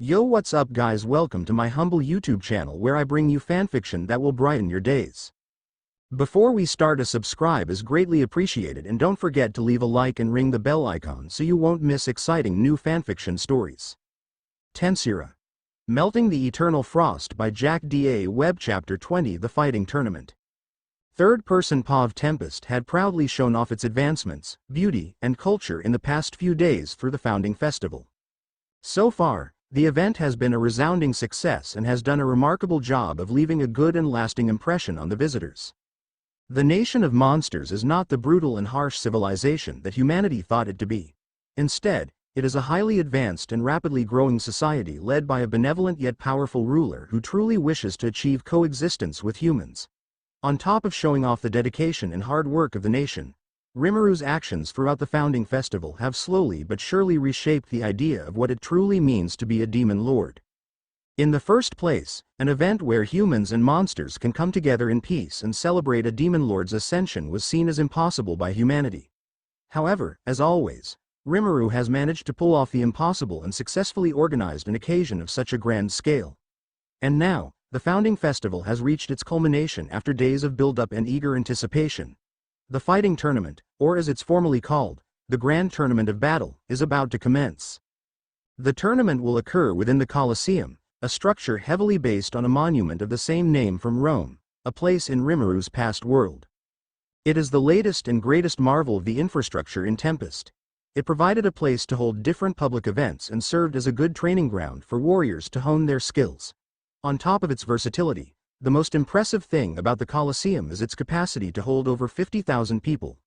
Yo, what's up guys, welcome to my humble YouTube channel where I bring you fanfiction that will brighten your days. Before we start, a subscribe is greatly appreciated, and don't forget to leave a like and ring the bell icon so you won't miss exciting new fanfiction stories. Tensura. Melting the Eternal Frost by JackDaWeb. Chapter 20. The Fighting Tournament. Third-person POV Tempest had proudly shown off its advancements, beauty, and culture in the past few days through the founding festival. So far, the event has been a resounding success and has done a remarkable job of leaving a good and lasting impression on the visitors. The nation of monsters is not the brutal and harsh civilization that humanity thought it to be. Instead, it is a highly advanced and rapidly growing society led by a benevolent yet powerful ruler who truly wishes to achieve coexistence with humans. On top of showing off the dedication and hard work of the nation, Rimuru's actions throughout the founding festival have slowly but surely reshaped the idea of what it truly means to be a demon lord. In the first place, an event where humans and monsters can come together in peace and celebrate a demon lord's ascension was seen as impossible by humanity. However, as always, Rimuru has managed to pull off the impossible and successfully organized an occasion of such a grand scale. And now, the founding festival has reached its culmination after days of build-up and eager anticipation. The fighting tournament, or as it's formally called, the Grand Tournament of Battle, is about to commence. The tournament will occur within the Colosseum, a structure heavily based on a monument of the same name from Rome, a place in Rimuru's past world. It is the latest and greatest marvel of the infrastructure in Tempest. It provided a place to hold different public events and served as a good training ground for warriors to hone their skills. On top of its versatility, the most impressive thing about the Colosseum is its capacity to hold over 50,000 people.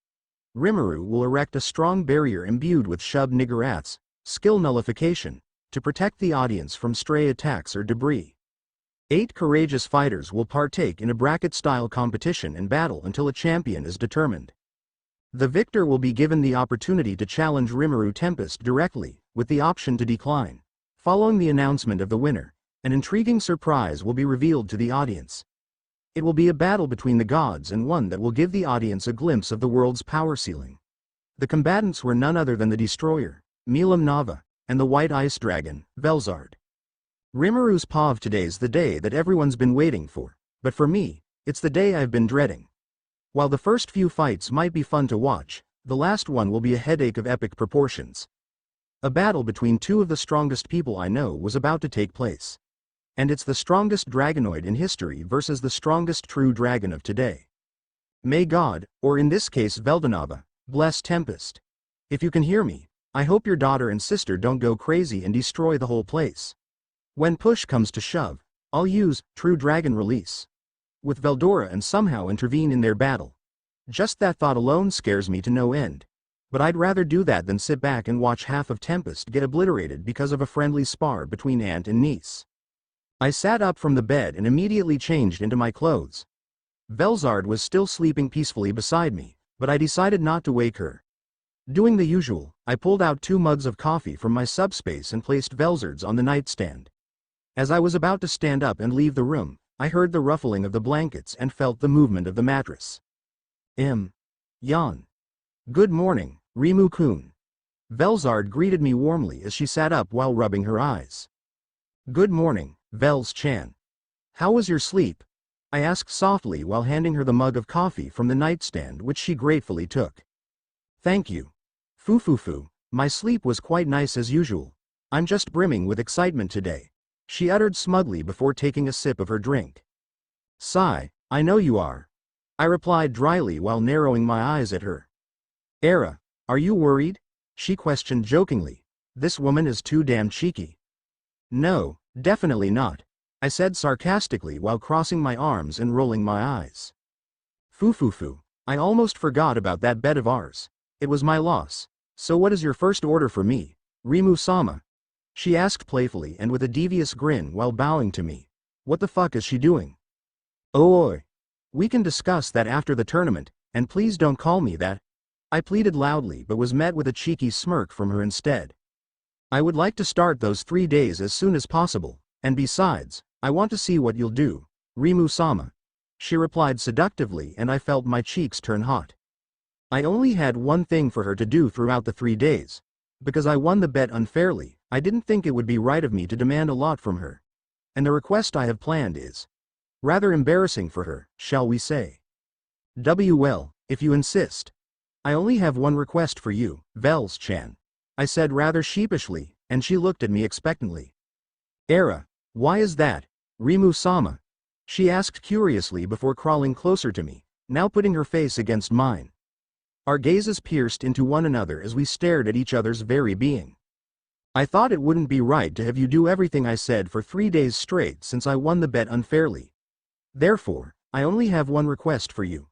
Rimuru will erect a strong barrier imbued with Shub Niggerat's skill nullification to protect the audience from stray attacks or debris. 8 courageous fighters will partake in a bracket-style competition and battle until a champion is determined. The victor will be given the opportunity to challenge Rimuru Tempest directly, with the option to decline. Following the announcement of the winner, an intriguing surprise will be revealed to the audience. It will be a battle between the gods, and one that will give the audience a glimpse of the world's power ceiling. The combatants were none other than the Destroyer, Milam Nava, and the White Ice Dragon, Velzard. Rimuru's POV. Today's the day that everyone's been waiting for, but for me, it's the day I've been dreading. While the first few fights might be fun to watch, the last one will be a headache of epic proportions. A battle between 2 of the strongest people I know was about to take place. And it's the strongest dragonoid in history versus the strongest true dragon of today. May God, or in this case Veldanava, bless Tempest. If you can hear me, I hope your daughter and sister don't go crazy and destroy the whole place. When push comes to shove, I'll use True Dragon Release with Veldora and somehow intervene in their battle. Just that thought alone scares me to no end. But I'd rather do that than sit back and watch half of Tempest get obliterated because of a friendly spar between aunt and niece. I sat up from the bed and immediately changed into my clothes. Velzard was still sleeping peacefully beside me, but I decided not to wake her. Doing the usual, I pulled out 2 mugs of coffee from my subspace and placed Velzard's on the nightstand. As I was about to stand up and leave the room, I heard the ruffling of the blankets and felt the movement of the mattress. Yawn. Good morning, Rimu-kun. Velzard greeted me warmly as she sat up while rubbing her eyes. Good morning, Vels-chan. How was your sleep? I asked softly while handing her the mug of coffee from the nightstand, which she gratefully took. Thank you. Foo, my sleep was quite nice as usual. I'm just brimming with excitement today, she uttered smugly before taking a sip of her drink. Sigh, I know you are, I replied dryly while narrowing my eyes at her. Era, are you worried? She questioned jokingly. This woman is too damn cheeky. No, definitely not, I said sarcastically while crossing my arms and rolling my eyes. Foo, I almost forgot about that bet of ours. It was my loss. So what is your first order for me, Reu Sama? She asked playfully and with a devious grin while bowing to me. What the fuck is she doing? Oh, we can discuss that after the tournament, and please don't call me that, I pleaded loudly, but was met with a cheeky smirk from her instead. I would like to start those 3 days as soon as possible, and besides, I want to see what you'll do, Reu Sama. She replied seductively, and I felt my cheeks turn hot. I only had one thing for her to do throughout the 3 days. Because I won the bet unfairly, I didn't think it would be right of me to demand a lot from her. And the request I have planned is rather embarrassing for her, shall we say. Well, if you insist. I only have one request for you, Vels-chan. I said rather sheepishly, and she looked at me expectantly. Era, why is that? Reu Sama? She asked curiously before crawling closer to me, now putting her face against mine. Our gazes pierced into one another as we stared at each other's very being. I thought it wouldn't be right to have you do everything I said for 3 days straight since I won the bet unfairly. Therefore, I only have one request for you.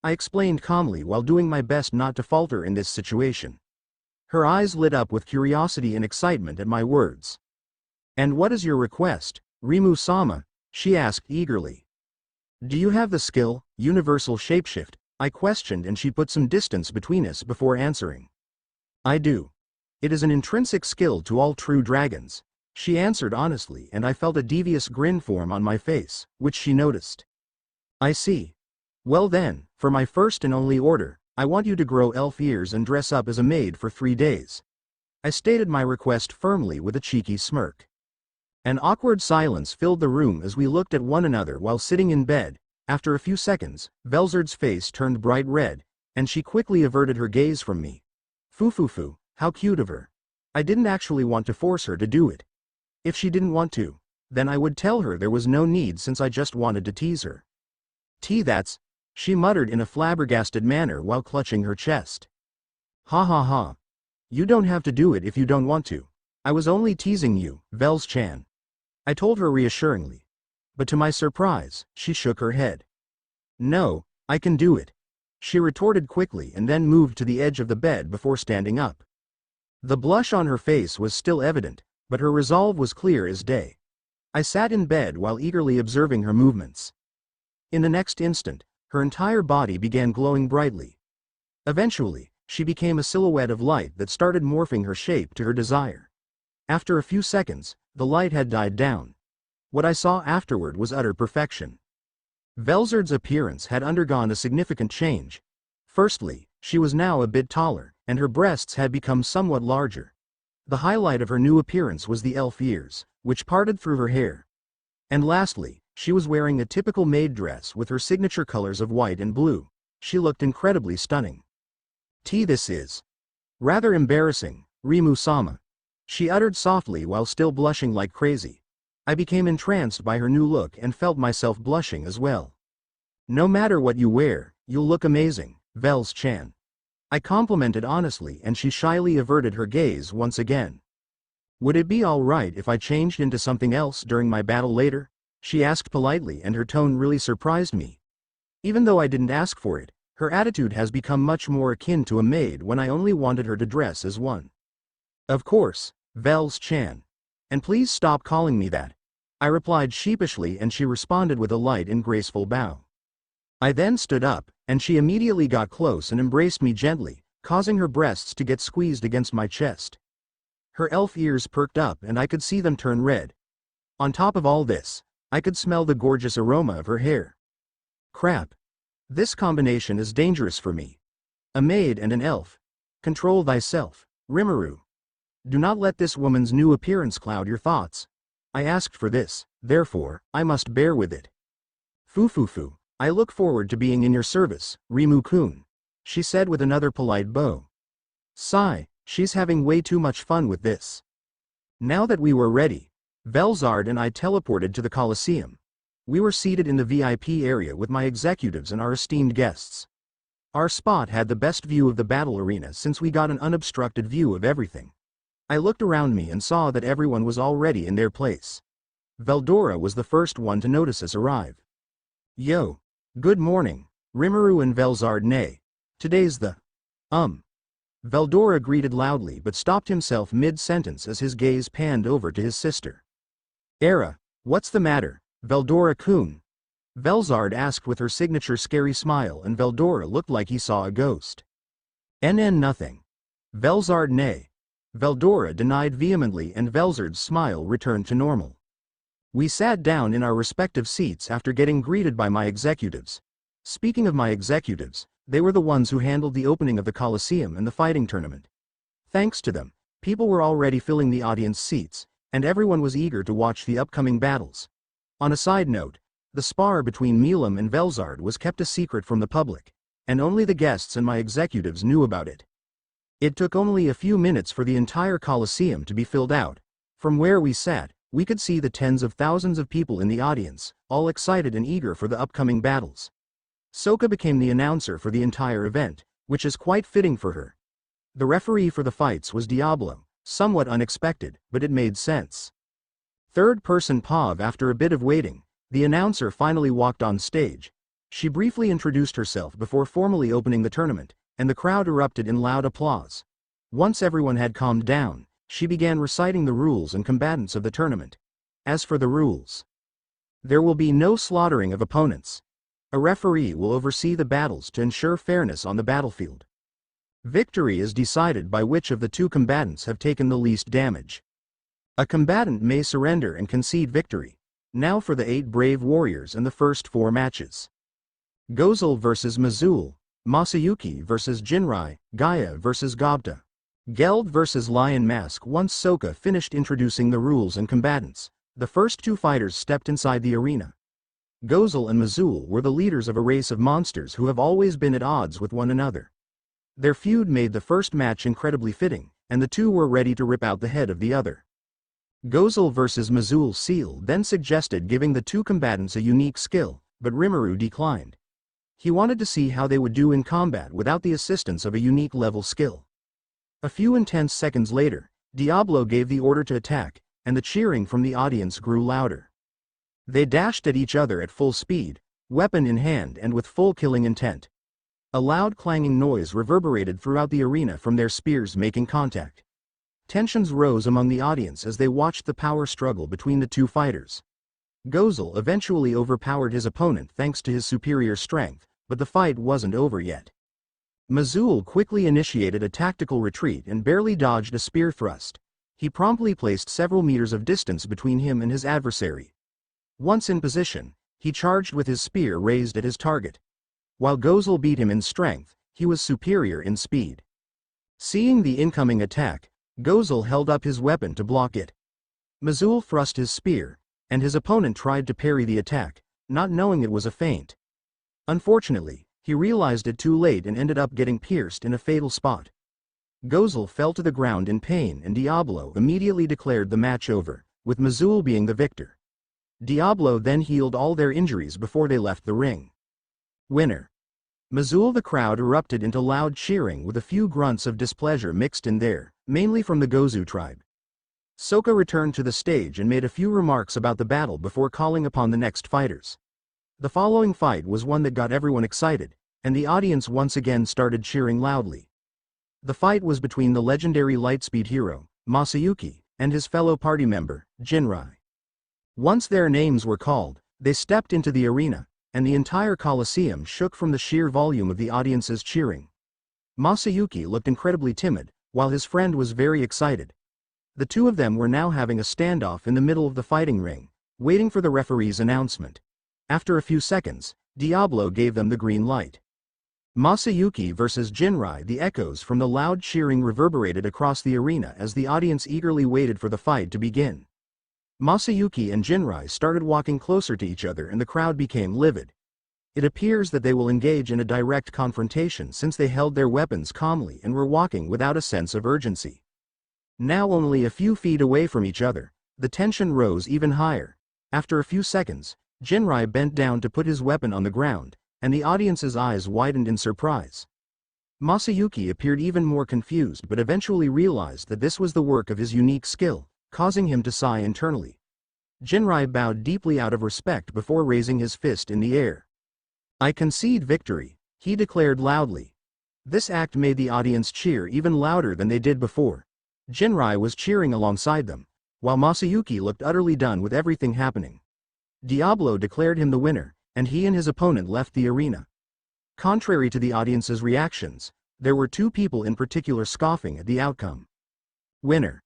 I explained calmly while doing my best not to falter in this situation. Her eyes lit up with curiosity and excitement at my words. And what is your request, Reu Sama? She asked eagerly. Do you have the skill, universal shapeshift? I questioned, and she put some distance between us before answering. I do. It is an intrinsic skill to all true dragons, she answered honestly, and I felt a devious grin form on my face, which she noticed. I see. Well then, for my first and only order, I want you to grow elf ears and dress up as a maid for 3 days. I stated my request firmly with a cheeky smirk. An awkward silence filled the room as we looked at one another while sitting in bed. After a few seconds, Velzard's face turned bright red, and she quickly averted her gaze from me. Foo, how cute of her. I didn't actually want to force her to do it. If she didn't want to, then I would tell her there was no need since I just wanted to tease her. That's, she muttered in a flabbergasted manner while clutching her chest. Ha. You don't have to do it if you don't want to. I was only teasing you, Vels-chan. I told her reassuringly. But to my surprise, she shook her head. No, I can do it. She retorted quickly and then moved to the edge of the bed before standing up. The blush on her face was still evident, but her resolve was clear as day. I sat in bed while eagerly observing her movements. In the next instant, her entire body began glowing brightly. Eventually, she became a silhouette of light that started morphing her shape to her desire. After a few seconds, the light had died down. What I saw afterward was utter perfection. Velzard's appearance had undergone a significant change. Firstly, she was now a bit taller, and her breasts had become somewhat larger. The highlight of her new appearance was the elf ears, which parted through her hair. And lastly, she was wearing a typical maid dress with her signature colors of white and blue. She looked incredibly stunning. This is rather embarrassing, Reu Sama. She uttered softly while still blushing like crazy. I became entranced by her new look and felt myself blushing as well. No matter what you wear, you'll look amazing, Vels-chan. I complimented honestly, and she shyly averted her gaze once again. Would it be all right if I changed into something else during my battle later? She asked politely, and her tone really surprised me. Even though I didn't ask for it, her attitude has become much more akin to a maid when I only wanted her to dress as one. Of course, Vels-chan. And please stop calling me that. I replied sheepishly, and she responded with a light and graceful bow. I then stood up, and she immediately got close and embraced me gently, causing her breasts to get squeezed against my chest. Her elf ears perked up and I could see them turn red. On top of all this, I could smell the gorgeous aroma of her hair. Crap. This combination is dangerous for me. A maid and an elf. Control thyself, Rimuru. Do not let this woman's new appearance cloud your thoughts. I asked for this, therefore, I must bear with it. Foo. I look forward to being in your service, Reu-kun, she said with another polite bow. Sigh, she's having way too much fun with this. Now that we were ready, Velzard and I teleported to the Colosseum. We were seated in the VIP area with my executives and our esteemed guests. Our spot had the best view of the battle arena since we got an unobstructed view of everything. I looked around me and saw that everyone was already in their place. Veldora was the first one to notice us arrive. Yo. Good morning, Rimuru and Velzard. Nay. Today's the... Veldora greeted loudly but stopped himself mid-sentence as his gaze panned over to his sister. Era, what's the matter, Veldora-kun? Velzard asked with her signature scary smile, and Veldora looked like he saw a ghost. Nothing. Velzard. Nay. Veldora denied vehemently, and Velzard's smile returned to normal. We sat down in our respective seats after getting greeted by my executives. Speaking of my executives, they were the ones who handled the opening of the Colosseum and the fighting tournament. Thanks to them, People were already filling the audience seats, and everyone was eager to watch the upcoming battles. On a side note, the spar between Milam and Velzard was kept a secret from the public, and only the guests and my executives knew about it. It took only a few minutes for the entire Colosseum to be filled out. From where we sat, we could see the tens of thousands of people in the audience, all excited and eager for the upcoming battles. Soka became the announcer for the entire event, which is quite fitting for her. The referee for the fights was Diablo, somewhat unexpected, but it made sense. Third-person Pav. After a bit of waiting, the announcer finally walked on stage. She briefly introduced herself before formally opening the tournament, and the crowd erupted in loud applause. Once everyone had calmed down, she began reciting the rules and combatants of the tournament. As for the rules, there will be no slaughtering of opponents. A referee will oversee the battles to ensure fairness on the battlefield. Victory is decided by which of the two combatants have taken the least damage. A combatant may surrender and concede victory. Now for the 8 brave warriors and the first 4 matches. Gozel vs Mazul, Masayuki vs Jinrai, Gaia vs Gobta. Geld vs Lion Mask. Once Soka finished introducing the rules and combatants, the first 2 fighters stepped inside the arena. Gozel and Mazul were the leaders of a race of monsters who have always been at odds with one another. Their feud made the first match incredibly fitting, and the two were ready to rip out the head of the other. Gozel vs Mazul. Seal then suggested giving the two combatants a unique skill, but Rimuru declined. He wanted to see how they would do in combat without the assistance of a unique level skill. A few intense seconds later, Diablo gave the order to attack, and the cheering from the audience grew louder. They dashed at each other at full speed, weapon in hand and with full killing intent. A loud clanging noise reverberated throughout the arena from their spears making contact. Tensions rose among the audience as they watched the power struggle between the two fighters. Gozel eventually overpowered his opponent thanks to his superior strength, but the fight wasn't over yet. Mazul quickly initiated a tactical retreat and barely dodged a spear thrust. He promptly placed several meters of distance between him and his adversary. Once in position, he charged with his spear raised at his target. While Gozel beat him in strength, he was superior in speed. Seeing the incoming attack, Gozel held up his weapon to block it. Mazul thrust his spear, and his opponent tried to parry the attack, not knowing it was a feint. Unfortunately, he realized it too late and ended up getting pierced in a fatal spot. Gozel fell to the ground in pain and Diablo immediately declared the match over, with Mazul being the victor. Diablo then healed all their injuries before they left the ring. Winner. Mazul. The crowd erupted into loud cheering with a few grunts of displeasure mixed in there, mainly from the Gozu tribe. Soka returned to the stage and made a few remarks about the battle before calling upon the next fighters. The following fight was one that got everyone excited, and the audience once again started cheering loudly. The fight was between the legendary lightspeed hero, Masayuki, and his fellow party member, Jinrai. Once their names were called, they stepped into the arena, and the entire Colosseum shook from the sheer volume of the audience's cheering. Masayuki looked incredibly timid, while his friend was very excited. The two of them were now having a standoff in the middle of the fighting ring, waiting for the referee's announcement. After a few seconds, Diablo gave them the green light. Masayuki vs Jinrai. The echoes from the loud cheering reverberated across the arena as the audience eagerly waited for the fight to begin. Masayuki and Jinrai started walking closer to each other and the crowd became livid. It appears that they will engage in a direct confrontation since they held their weapons calmly and were walking without a sense of urgency. Now only a few feet away from each other, the tension rose even higher. After a few seconds, Jinrai bent down to put his weapon on the ground, and the audience's eyes widened in surprise. Masayuki appeared even more confused but eventually realized that this was the work of his unique skill, causing him to sigh internally. Jinrai bowed deeply out of respect before raising his fist in the air. "I concede victory," he declared loudly. This act made the audience cheer even louder than they did before. Jinrai was cheering alongside them, while Masayuki looked utterly done with everything happening. Diablo declared him the winner, and he and his opponent left the arena. Contrary to the audience's reactions, there were two people in particular scoffing at the outcome. Winner.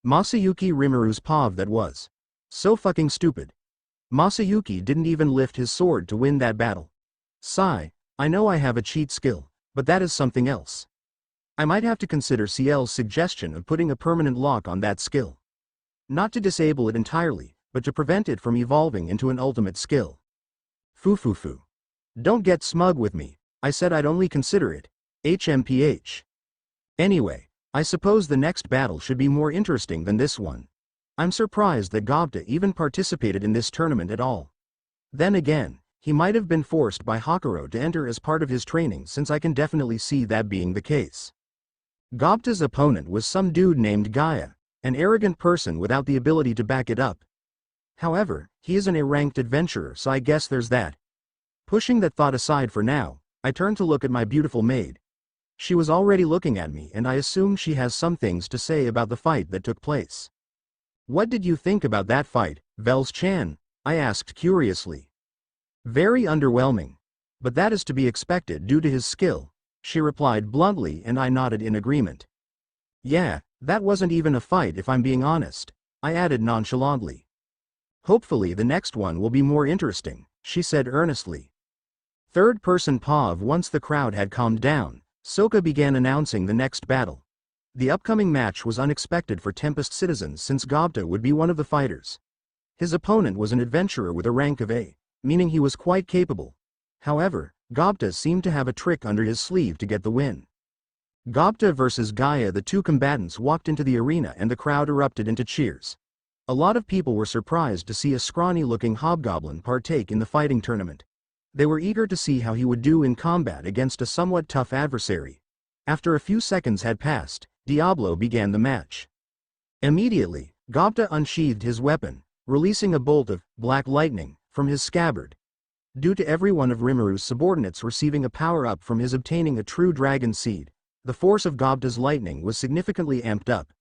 Masayuki. Rimuru's Pav. That was so fucking stupid. Masayuki didn't even lift his sword to win that battle. Sigh, I know I have a cheat skill, but that is something else. I might have to consider CL's suggestion of putting a permanent lock on that skill. Not to disable it entirely, but to prevent it from evolving into an ultimate skill. Foo. Don't get smug with me, I said I'd only consider it. HMPH. Anyway, I suppose the next battle should be more interesting than this one. I'm surprised that Gobta even participated in this tournament at all. Then again, he might have been forced by Hakuro to enter as part of his training, since I can definitely see that being the case. Gobta's opponent was some dude named Gaia, an arrogant person without the ability to back it up. However, he is an A-ranked adventurer, so I guess there's that. Pushing that thought aside for now, I turned to look at my beautiful maid. She was already looking at me, and I assume she has some things to say about the fight that took place. What did you think about that fight, Vels-chan? I asked curiously. Very underwhelming. But that is to be expected due to his skill, she replied bluntly, and I nodded in agreement. Yeah, that wasn't even a fight if I'm being honest, I added nonchalantly. Hopefully the next one will be more interesting, she said earnestly. Third-person POV. Once the crowd had calmed down, Soka began announcing the next battle. The upcoming match was unexpected for Tempest citizens, since Gobta would be one of the fighters. His opponent was an adventurer with a rank of A, meaning he was quite capable. However, Gobta seemed to have a trick under his sleeve to get the win. Gobta versus Gaia. The two combatants walked into the arena and the crowd erupted into cheers. A lot of people were surprised to see a scrawny-looking hobgoblin partake in the fighting tournament. They were eager to see how he would do in combat against a somewhat tough adversary. After a few seconds had passed, Diablo began the match. Immediately, Gobta unsheathed his weapon, releasing a bolt of black lightning from his scabbard. Due to every one of Rimuru's subordinates receiving a power-up from his obtaining a true dragon seed, the force of Gobta's lightning was significantly amped up.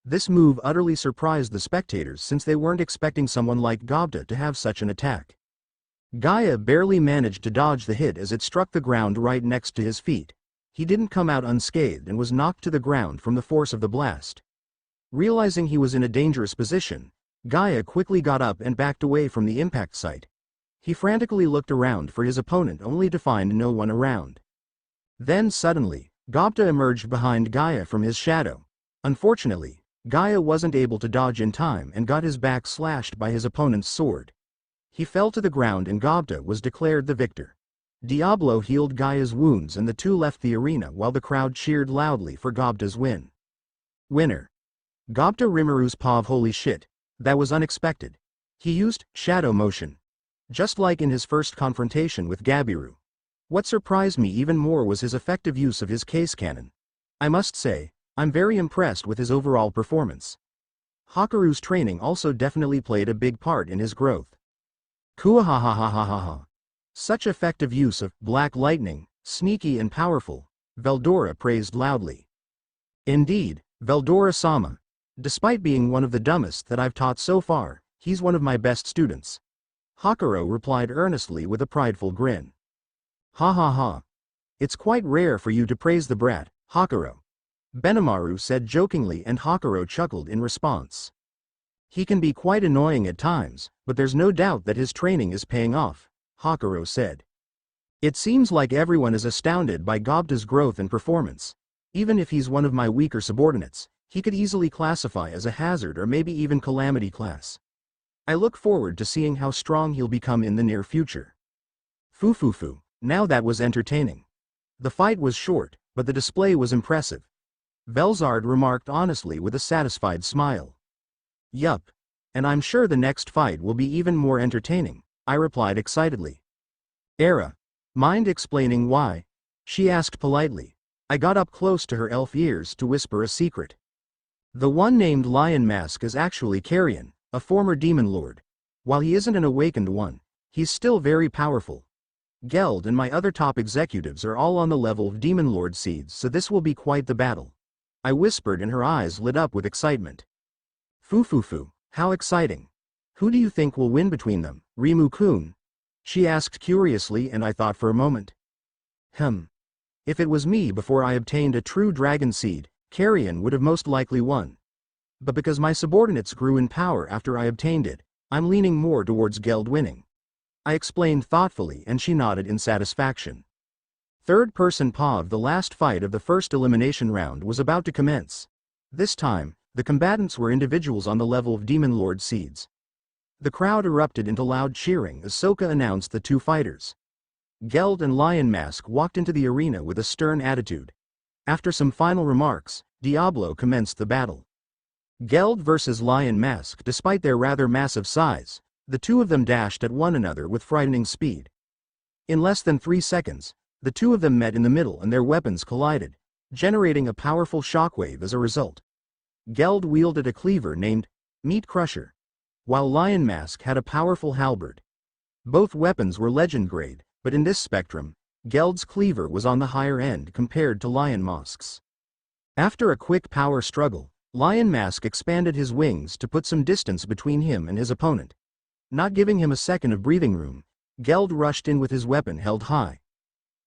This move utterly surprised the spectators, since they weren't expecting someone like Gobta to have such an attack. Gaia barely managed to dodge the hit as it struck the ground right next to his feet. He didn't come out unscathed and was knocked to the ground from the force of the blast. Realizing he was in a dangerous position, Gaia quickly got up and backed away from the impact site. He frantically looked around for his opponent, only to find no one around. Then suddenly, Gobta emerged behind Gaia from his shadow. Unfortunately, Gaia wasn't able to dodge in time and got his back slashed by his opponent's sword. He fell to the ground and Gobta was declared the victor. Diablo healed Gaia's wounds and the two left the arena while the crowd cheered loudly for Gobta's win. Winner. Gobta Rimuru's POV. Holy shit, that was unexpected. He used shadow motion, just like in his first confrontation with Gabiru. What surprised me even more was his effective use of his case cannon. I must say, I'm very impressed with his overall performance. Hakuru's training also definitely played a big part in his growth. Kuahahahahaha. Such effective use of black lightning, sneaky and powerful, Veldora praised loudly. Indeed, Veldora Sama. Despite being one of the dumbest that I've taught so far, he's one of my best students. Hakuro replied earnestly with a prideful grin. Ha ha ha. It's quite rare for you to praise the brat, Hakuro. Benimaru said jokingly, and Hakuro chuckled in response. He can be quite annoying at times, but there's no doubt that his training is paying off, Hakuro said. It seems like everyone is astounded by Gobta's growth and performance. Even if he's one of my weaker subordinates, he could easily classify as a hazard or maybe even calamity class. I look forward to seeing how strong he'll become in the near future. Foo. Now that was entertaining. The fight was short, but the display was impressive. Velzard remarked honestly with a satisfied smile. Yup. And I'm sure the next fight will be even more entertaining, I replied excitedly. Era. Mind explaining why? She asked politely. I got up close to her elf ears to whisper a secret. The one named Lion Mask is actually Carrion, a former demon lord. While he isn't an awakened one, he's still very powerful. Geld and my other top executives are all on the level of demon lord seeds, so this will be quite the battle. I whispered and her eyes lit up with excitement. Foo, how exciting. Who do you think will win between them, Rimu-kun? She asked curiously, and I thought for a moment. If it was me before I obtained a true dragon seed, Carrion would have most likely won. But because my subordinates grew in power after I obtained it, I'm leaning more towards Geld winning. I explained thoughtfully, and she nodded in satisfaction. Third-person POV. The last fight of the first elimination round was about to commence. This time, the combatants were individuals on the level of Demon Lord seeds. The crowd erupted into loud cheering as Sokka announced the two fighters. Geld and Lion Mask walked into the arena with a stern attitude. After some final remarks, Diablo commenced the battle. Geld versus Lion Mask. Despite their rather massive size, the two of them dashed at one another with frightening speed. In less than 3 seconds, the two of them met in the middle and their weapons collided, generating a powerful shockwave as a result. Geld wielded a cleaver named Meat Crusher, while Lion Mask had a powerful halberd. Both weapons were legend grade, but in this spectrum, Geld's cleaver was on the higher end compared to Lion Mask's. After a quick power struggle, Lion Mask expanded his wings to put some distance between him and his opponent. Not giving him a second of breathing room, Geld rushed in with his weapon held high.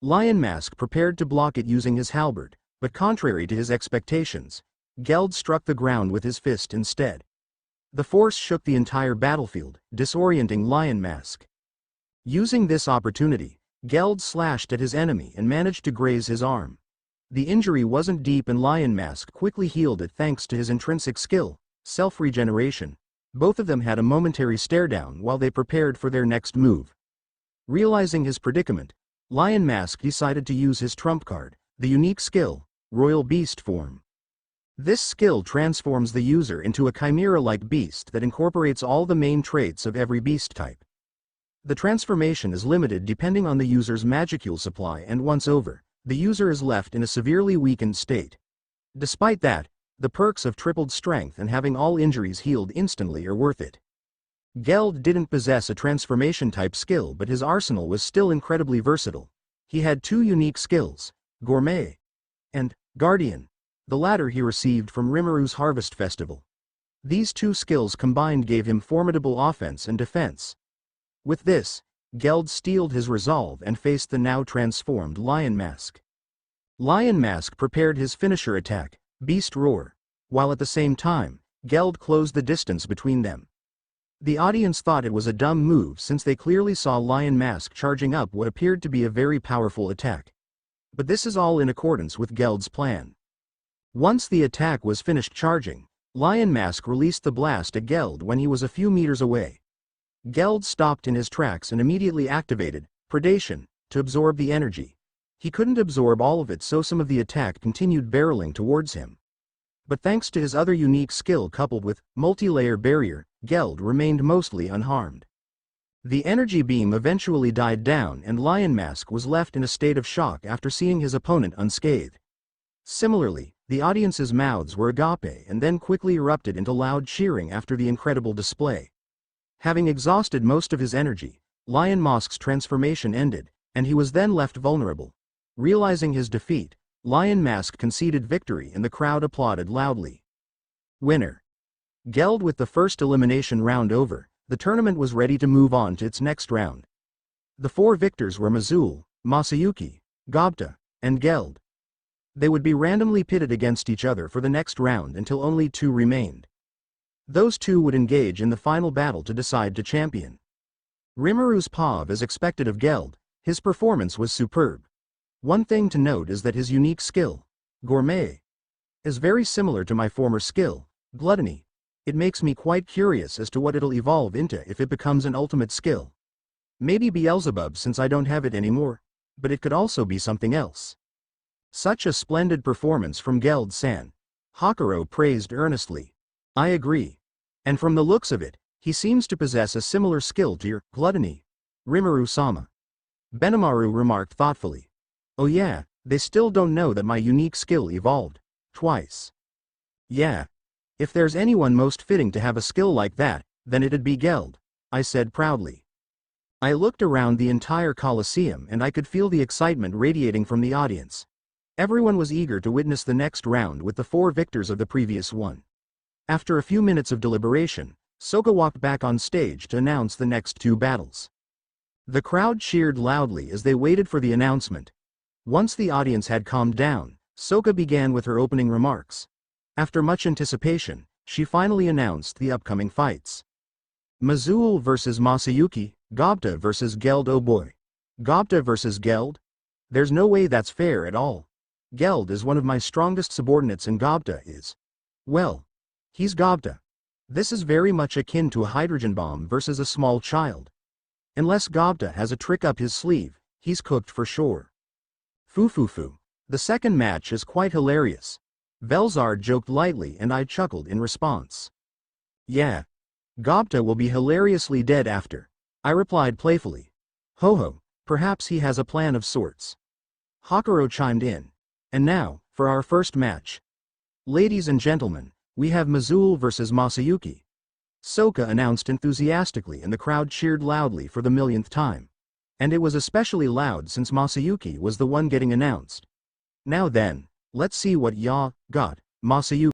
Lion Mask prepared to block it using his halberd, but contrary to his expectations, Geld struck the ground with his fist instead. The force shook the entire battlefield, disorienting Lion Mask. Using this opportunity, Geld slashed at his enemy and managed to graze his arm. The injury wasn't deep and Lion Mask quickly healed it thanks to his intrinsic skill, self-regeneration. Both of them had a momentary stare-down while they prepared for their next move. Realizing his predicament, Lion Mask decided to use his trump card, the unique skill, Royal Beast Form. This skill transforms the user into a chimera-like beast that incorporates all the main traits of every beast type. The transformation is limited depending on the user's magicule supply, and once over, the user is left in a severely weakened state. Despite that, the perks of tripled strength and having all injuries healed instantly are worth it. Geld didn't possess a transformation-type skill, but his arsenal was still incredibly versatile. He had two unique skills, Gourmet and Guardian. The latter he received from Rimuru's Harvest Festival. These two skills combined gave him formidable offense and defense. With this, Geld steeled his resolve and faced the now transformed Lion Mask. Lion Mask prepared his finisher attack, Beast Roar, while at the same time, Geld closed the distance between them. The audience thought it was a dumb move since they clearly saw Lion Mask charging up what appeared to be a very powerful attack. But this is all in accordance with Geld's plan. Once the attack was finished charging, Lion Mask released the blast at Geld when he was a few meters away. Geld stopped in his tracks and immediately activated Predation to absorb the energy. He couldn't absorb all of it, so some of the attack continued barreling towards him. But thanks to his other unique skill coupled with multi-layer barrier, Geld remained mostly unharmed. The energy beam eventually died down and Lion Mask was left in a state of shock after seeing his opponent unscathed. Similarly, the audience's mouths were agape and then quickly erupted into loud cheering after the incredible display. Having exhausted most of his energy, Lion Mask's transformation ended, and he was then left vulnerable. Realizing his defeat, Lion Mask conceded victory and the crowd applauded loudly. Winner. Geld. With the first elimination round over, the tournament was ready to move on to its next round. The four victors were Mazul, Masayuki, Gobta, and Geld. They would be randomly pitted against each other for the next round until only two remained. Those two would engage in the final battle to decide the champion. Rimuru's POV. As expected of Geld, his performance was superb. One thing to note is that his unique skill, Gourmet, is very similar to my former skill, Gluttony. It makes me quite curious as to what it'll evolve into if it becomes an ultimate skill. Maybe Beelzebub, since I don't have it anymore, but it could also be something else. Such a splendid performance from Geld-san. Hakuro praised earnestly. I agree. And from the looks of it, he seems to possess a similar skill to your Gluttony, Reu Sama. Benimaru remarked thoughtfully. Oh yeah, they still don't know that my unique skill evolved twice. Yeah. If there's anyone most fitting to have a skill like that, then it'd be Geld, I said proudly. I looked around the entire Colosseum and I could feel the excitement radiating from the audience. Everyone was eager to witness the next round with the four victors of the previous one. After a few minutes of deliberation, Sokka walked back on stage to announce the next two battles. The crowd cheered loudly as they waited for the announcement. Once the audience had calmed down, Sokka began with her opening remarks. After much anticipation, she finally announced the upcoming fights. Mazul versus Masayuki, Gobta versus Geld. Oh boy. Gobta versus Geld? There's no way that's fair at all. Geld is one of my strongest subordinates and Gobta is. Well, he's Gobta. This is very much akin to a hydrogen bomb versus a small child. Unless Gobta has a trick up his sleeve, he's cooked for sure. Foo. The second match is quite hilarious. Velzard joked lightly and I chuckled in response. Yeah. Gobta will be hilariously dead after. I replied playfully. Ho, perhaps he has a plan of sorts. Hakuro chimed in. And now, for our first match. Ladies and gentlemen, we have Mazul versus Masayuki. Soka announced enthusiastically and the crowd cheered loudly for the millionth time. And it was especially loud since Masayuki was the one getting announced. Now then, let's see what Ya got, Masayuki.